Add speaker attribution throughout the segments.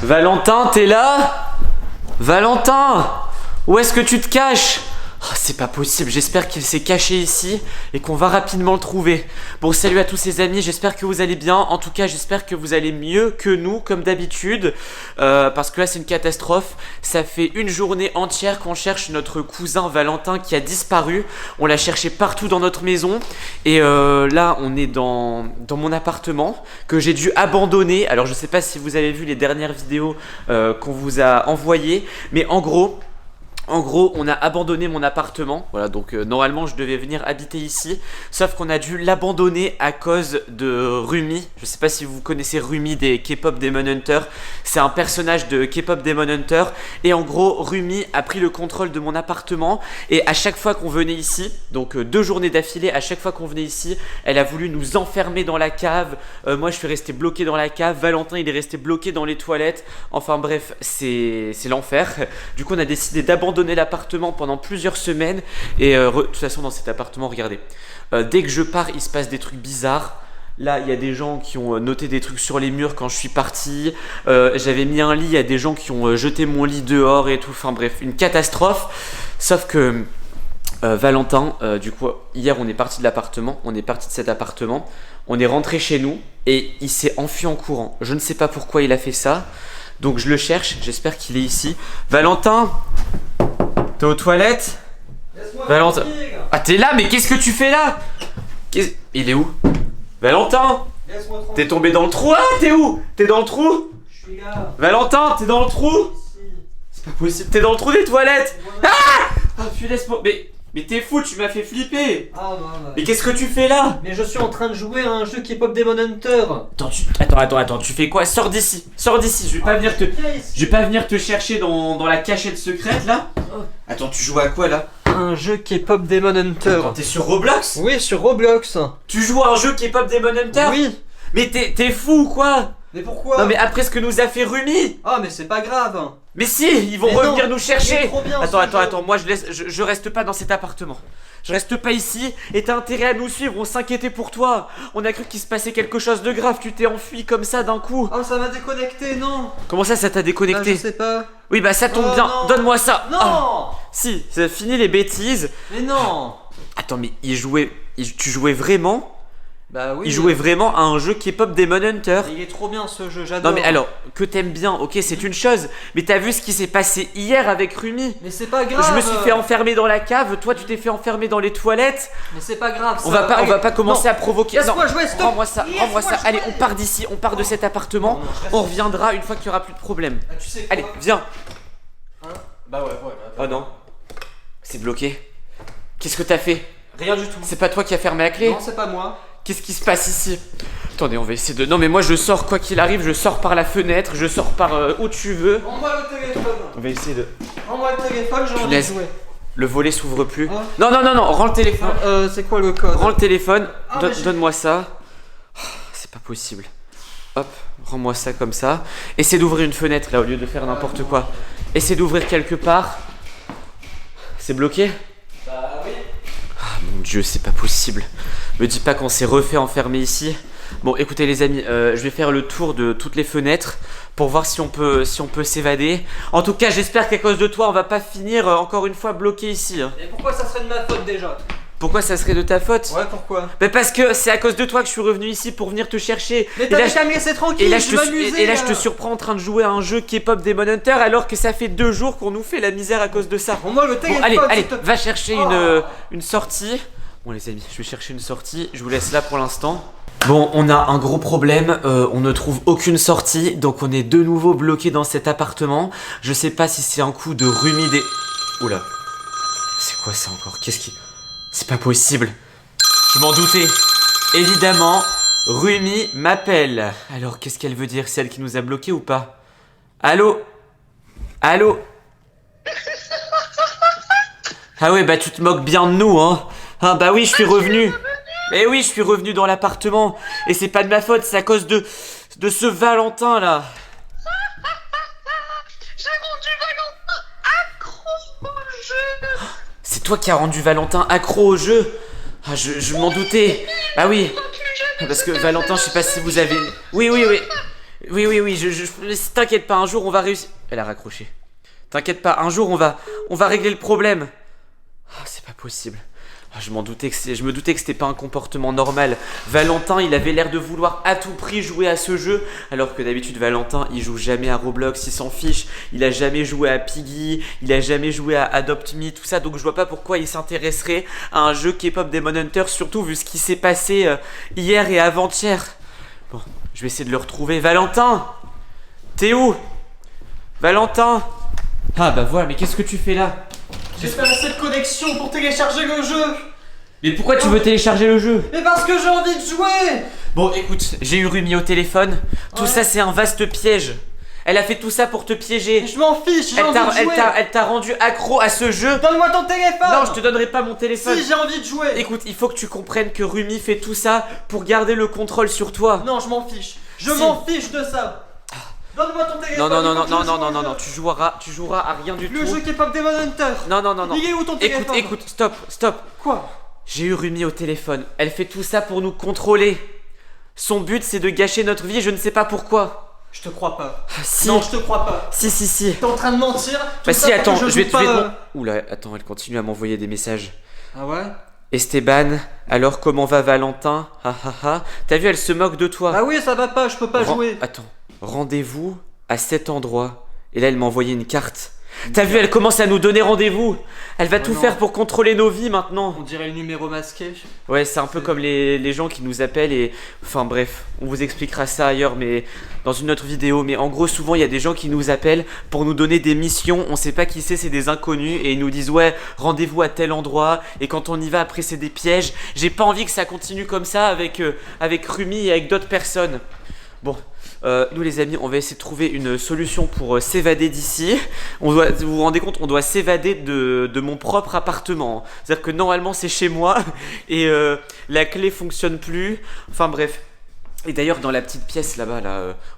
Speaker 1: Valentin, t'es là? Valentin! Où est-ce que tu te caches? Oh, c'est pas possible, j'espère qu'il s'est caché ici et qu'on va rapidement le trouver. Bon, salut à tous les amis, j'espère que vous allez bien. En tout cas, j'espère que vous allez mieux que nous, comme d'habitude. Parce que là, c'est une catastrophe. Ça fait une journée entière qu'on cherche notre cousin Valentin qui a disparu. On l'a cherché partout dans notre maison. Et là, on est dans mon appartement que j'ai dû abandonner. Alors, je sais pas si vous avez vu les dernières vidéos qu'on vous a envoyées. Mais en gros, on a abandonné mon appartement. Voilà, donc normalement je devais venir habiter ici. Sauf qu'on a dû l'abandonner à cause de Rumi. Je sais pas si vous connaissez Rumi des K-pop Demon Hunter. C'est un personnage de K-pop Demon Hunter. Et en gros, Rumi a pris le contrôle de mon appartement. Et à chaque fois qu'on venait ici, donc 2 journées d'affilée, à chaque fois qu'on venait ici, elle a voulu nous enfermer dans la cave. Moi je suis resté bloqué dans la cave. Valentin il est resté bloqué dans les toilettes. Enfin bref, c'est l'enfer. Du coup on a décidé d'abandonner l'appartement pendant plusieurs semaines et de toute façon dans cet appartement, regardez, dès que je pars il se passe des trucs bizarres. Là il y a des gens qui ont noté des trucs sur les murs quand je suis parti. J'avais mis un lit, il y a des gens qui ont jeté mon lit dehors et tout. Enfin bref, une catastrophe. Sauf que Valentin, du coup hier on est parti de l'appartement, on est parti de cet appartement, on est rentré chez nous et il s'est enfui en courant. Je ne sais pas pourquoi il a fait ça. Donc je le cherche, j'espère qu'il est ici. Valentin, t'es aux toilettes? Valentin. Ah t'es là, mais qu'est-ce que tu fais là? Il est où? Valentin, t'es tombé dans le trou? Ah t'es où? T'es dans le trou?
Speaker 2: Je suis là.
Speaker 1: Valentin, t'es dans le trou? C'est pas possible, t'es dans le trou des toilettes. Ah puis laisse-moi. Mais t'es fou, tu m'as fait flipper.
Speaker 2: Ah bah.
Speaker 1: Mais qu'est-ce que tu fais là?
Speaker 2: Mais je suis en train de jouer à un jeu K-pop Demon Hunter.
Speaker 1: Attends, tu fais quoi? Sors d'ici, je vais pas venir te chercher dans la cachette secrète là. Attends, tu joues à quoi là?
Speaker 2: Un jeu K-pop Demon Hunter.
Speaker 1: Attends, t'es sur Roblox?
Speaker 2: Oui, sur Roblox.
Speaker 1: Tu joues à un jeu K-pop Demon Hunter?
Speaker 2: Oui.
Speaker 1: Mais t'es fou ou quoi?
Speaker 2: Mais pourquoi?
Speaker 1: Non mais après ce que nous a fait Rumi.
Speaker 2: Ah mais c'est pas grave.
Speaker 1: Mais si, ils vont revenir nous chercher.
Speaker 2: Trop bien,
Speaker 1: attends, moi je reste pas dans cet appartement. Je reste pas ici et t'as intérêt à nous suivre, on s'inquiétait pour toi. On a cru qu'il se passait quelque chose de grave, tu t'es enfui comme ça d'un coup.
Speaker 2: Oh ça m'a déconnecté, non.
Speaker 1: Comment ça t'a déconnecté?
Speaker 2: Je sais pas.
Speaker 1: Oui bah ça tombe bien,
Speaker 2: non.
Speaker 1: donne-moi ça.
Speaker 2: Non.
Speaker 1: Si, ça finit les bêtises.
Speaker 2: Mais non.
Speaker 1: Attends mais tu jouais vraiment?
Speaker 2: Bah oui.
Speaker 1: Il jouait vraiment à un jeu K-pop Demon Hunter.
Speaker 2: Il est trop bien ce jeu, j'adore.
Speaker 1: Non mais alors, que t'aimes bien, ok c'est une chose. Mais t'as vu ce qui s'est passé hier avec Rumi?
Speaker 2: Mais c'est pas grave.
Speaker 1: Je me suis fait enfermer dans la cave, toi tu t'es fait enfermer dans les toilettes.
Speaker 2: Mais c'est pas grave.
Speaker 1: On va pas commencer à provoquer.
Speaker 2: Laisse-moi jouer, stop.
Speaker 1: Rends-moi ça. Allez, on part d'ici, on part de cet appartement. On reviendra une fois qu'il y aura plus de problème.
Speaker 2: Ah, tu sais quoi?
Speaker 1: Allez, viens.
Speaker 2: Hein? Bah ouais.
Speaker 1: Oh non. C'est bloqué. Qu'est-ce que t'as fait?
Speaker 2: Rien du tout.
Speaker 1: C'est pas toi qui as fermé la clé?
Speaker 2: Non, c'est pas moi.
Speaker 1: Qu'est-ce qui se passe ici? Attendez, on va essayer de... Non mais moi je sors quoi qu'il arrive, je sors par la fenêtre, je sors par où tu veux.
Speaker 2: Rends-moi le téléphone.
Speaker 1: On va essayer de...
Speaker 2: Rends-moi le téléphone, j'ai envie de jouer.
Speaker 1: Le volet s'ouvre plus.
Speaker 2: Hein?
Speaker 1: Non, rends le téléphone.
Speaker 2: C'est quoi le code?
Speaker 1: Rends le téléphone,
Speaker 2: Ah,
Speaker 1: donne-moi ça. Oh, c'est pas possible. Hop, rends-moi ça comme ça. Essaie d'ouvrir une fenêtre là au lieu de faire n'importe quoi. Essaie d'ouvrir quelque part. C'est bloqué?
Speaker 2: Bah oui.
Speaker 1: Ah mon dieu, c'est pas possible. Me dis pas qu'on s'est refait enfermer ici. Bon écoutez les amis, je vais faire le tour de toutes les fenêtres pour voir si on peut s'évader. En tout cas j'espère qu'à cause de toi on va pas finir encore une fois bloqué ici.
Speaker 2: Et pourquoi ça serait de ma faute déjà?
Speaker 1: Pourquoi ça serait de ta faute?
Speaker 2: Ouais, pourquoi?
Speaker 1: Bah parce que c'est à cause de toi que je suis revenu ici pour venir te chercher.
Speaker 2: Mais t'avais qu'à me laisser tranquille,
Speaker 1: et là,
Speaker 2: je
Speaker 1: te surprends en train de jouer à un jeu K-pop Demon Hunter alors que ça fait 2 jours qu'on nous fait la misère à cause de ça.
Speaker 2: Rends-moi le téléphone.
Speaker 1: Bon, allez, va chercher une sortie. Bon les amis, je vais chercher une sortie, je vous laisse là pour l'instant. Bon, on a un gros problème, on ne trouve aucune sortie, donc on est de nouveau bloqué dans cet appartement. Je sais pas si c'est un coup de Rumi des... Oula, c'est quoi ça encore? C'est pas possible. Je m'en doutais. Évidemment, Rumi m'appelle. Alors, qu'est-ce qu'elle veut dire? C'est elle qui nous a bloqués ou pas? Allô? Ah ouais, bah tu te moques bien de nous, hein. Ah bah oui, je suis revenu. Eh oui, je suis revenu dans l'appartement. Et c'est pas de ma faute, c'est à cause de ce Valentin là.
Speaker 3: J'ai rendu Valentin accro au jeu.
Speaker 1: C'est toi qui as rendu Valentin accro au jeu? Ah, je m'en doutais. Ah oui. Parce que Valentin, je sais pas si vous avez... Oui. Oui, t'inquiète pas, un jour on va réussir. Elle a raccroché. T'inquiète pas, un jour on va régler le problème. Ah, c'est pas possible. Ah, je me doutais que c'était pas un comportement normal. Valentin, il avait l'air de vouloir à tout prix jouer à ce jeu, alors que d'habitude Valentin, il joue jamais à Roblox, il s'en fiche. Il a jamais joué à Piggy, il a jamais joué à Adopt Me, tout ça. Donc je vois pas pourquoi il s'intéresserait à un jeu K-pop Demon Hunter, surtout vu ce qui s'est passé hier et avant-hier. Bon, je vais essayer de le retrouver. Valentin, t'es où? Valentin. Ah bah voilà, mais qu'est-ce que tu fais là?
Speaker 2: J'ai pas assez de connexion pour télécharger le jeu.
Speaker 1: Mais pourquoi tu veux télécharger le jeu?
Speaker 2: Mais parce que j'ai envie de jouer.
Speaker 1: Bon, écoute, j'ai eu Rumi au téléphone. Tout
Speaker 2: Ouais.
Speaker 1: ça, c'est un vaste piège. Elle a fait tout ça pour te piéger.
Speaker 2: Mais je m'en fiche, j'ai envie de jouer.
Speaker 1: Elle t'a rendu accro à ce jeu.
Speaker 2: Donne-moi ton téléphone.
Speaker 1: Non, je te donnerai pas mon téléphone.
Speaker 2: Si, j'ai envie de jouer.
Speaker 1: Écoute, il faut que tu comprennes que Rumi fait tout ça pour garder le contrôle sur toi.
Speaker 2: Non, je m'en fiche. Je
Speaker 1: Si.
Speaker 2: m'en fiche de ça. Donne-moi ton téléphone.
Speaker 1: Non, tu joueras à rien du
Speaker 2: Le
Speaker 1: tout.
Speaker 2: jeu K-pop Demon Hunter.
Speaker 1: Non.
Speaker 2: Il est où ton téléphone?
Speaker 1: Écoute, stop.
Speaker 2: Quoi?
Speaker 1: J'ai eu Rumi au téléphone. Elle fait tout ça pour nous contrôler. Son but, c'est de gâcher notre vie et je ne sais pas pourquoi.
Speaker 2: Je te crois pas.
Speaker 1: Ah, si.
Speaker 2: Non, je te crois pas.
Speaker 1: Si.
Speaker 2: T'es en train de mentir. Tout
Speaker 1: Bah
Speaker 2: ça
Speaker 1: si,
Speaker 2: pour
Speaker 1: attends,
Speaker 2: que
Speaker 1: je vais
Speaker 2: joue
Speaker 1: te...
Speaker 2: pas,
Speaker 1: Oula, attends, elle continue à m'envoyer des messages.
Speaker 2: Ah ouais?
Speaker 1: Esteban, alors comment va Valentin? T'as vu, elle se moque de toi.
Speaker 2: Ah oui, ça va pas, je peux pas jouer.
Speaker 1: Attends, rendez-vous à cet endroit. Et là, elle m'a envoyé une carte. T'as vu, elle commence à nous donner rendez-vous. Elle va tout
Speaker 2: non.
Speaker 1: faire pour contrôler nos vies maintenant.
Speaker 2: On dirait le numéro masqué.
Speaker 1: Ouais, c'est un peu comme les gens qui nous appellent et... Enfin bref, on vous expliquera ça ailleurs, mais dans une autre vidéo. Mais en gros, souvent, il y a des gens qui nous appellent pour nous donner des missions. On sait pas qui c'est des inconnus. Et ils nous disent, ouais, rendez-vous à tel endroit. Et quand on y va, après, c'est des pièges. J'ai pas envie que ça continue comme ça avec Rumi et avec d'autres personnes. Bon, nous les amis, on va essayer de trouver une solution pour s'évader d'ici. Vous vous rendez compte, on doit s'évader de mon propre appartement. C'est-à-dire que normalement c'est chez moi et la clé fonctionne plus. Enfin bref. Et d'ailleurs dans la petite pièce là-bas,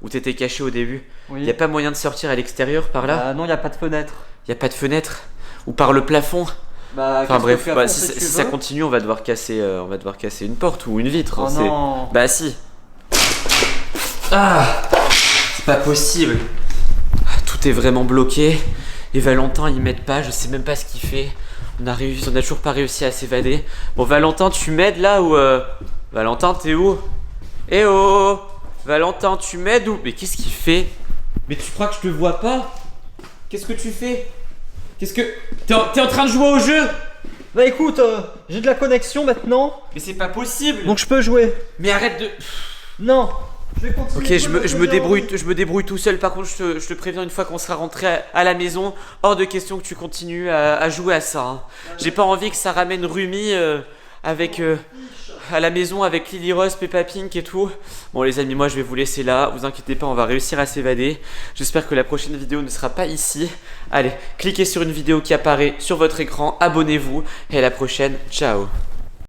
Speaker 1: où t'étais caché au début,
Speaker 2: Oui.
Speaker 1: y a pas moyen de sortir à l'extérieur par là?
Speaker 2: Ah non, y a pas de fenêtre.
Speaker 1: Y a pas de fenêtre? Ou par le plafond?
Speaker 2: Bah,
Speaker 1: Enfin bref,
Speaker 2: qu'est-ce que tu as
Speaker 1: si,
Speaker 2: fait, tu
Speaker 1: si ça
Speaker 2: veux
Speaker 1: continue, on va devoir casser une porte ou une vitre.
Speaker 2: Oh
Speaker 1: C'est-
Speaker 2: non.
Speaker 1: Bah si. Ah, c'est pas possible. Tout est vraiment bloqué. Et Valentin, il m'aide pas, je sais même pas ce qu'il fait. On a toujours pas réussi à s'évader. Bon, Valentin, tu m'aides là ou Valentin, t'es où? Eh oh, Valentin, tu m'aides ou... Mais qu'est-ce qu'il fait? Mais tu crois que je te vois pas? Qu'est-ce que tu fais? Qu'est-ce que... T'es en train de jouer au jeu?
Speaker 2: Bah écoute, j'ai de la connexion maintenant,
Speaker 1: Mais c'est pas possible.
Speaker 2: donc je peux jouer.
Speaker 1: Mais arrête de...
Speaker 2: Non, je vais continuer.
Speaker 1: Ok, je me débrouille tout seul. Par contre, je te préviens, une fois qu'on sera rentré à la maison, hors de question que tu continues à jouer à ça. Hein. J'ai pas envie que ça ramène Rumi à la maison avec Lily Rose, Peppa Pink et tout. Bon les amis, moi je vais vous laisser là. Vous inquiétez pas, on va réussir à s'évader. J'espère que la prochaine vidéo ne sera pas ici. Allez, cliquez sur une vidéo qui apparaît sur votre écran, abonnez-vous et à la prochaine. Ciao.